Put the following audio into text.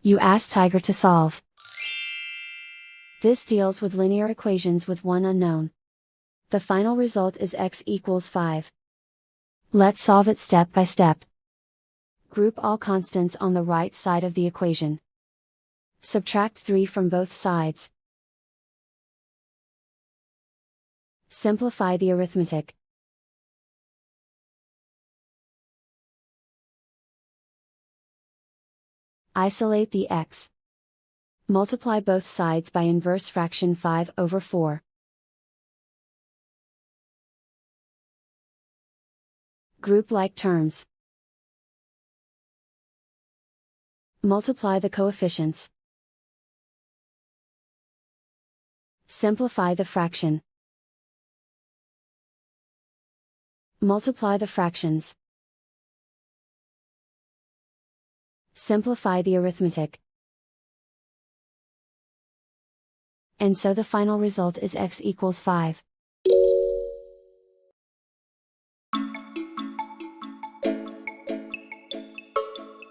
You ask Tiger to solve. This deals with linear equations with one unknown. The final result is x equals 5. Let's solve it step by step. Group all constants on the right side of the equation. Subtract 3 from both sides. Simplify the arithmetic. Isolate the x. Multiply both sides by inverse fraction 5/4. Group like terms. Multiply the coefficients. Simplify the fraction. Multiply the fractions. Simplify the arithmetic. And so the final result is x equals 5.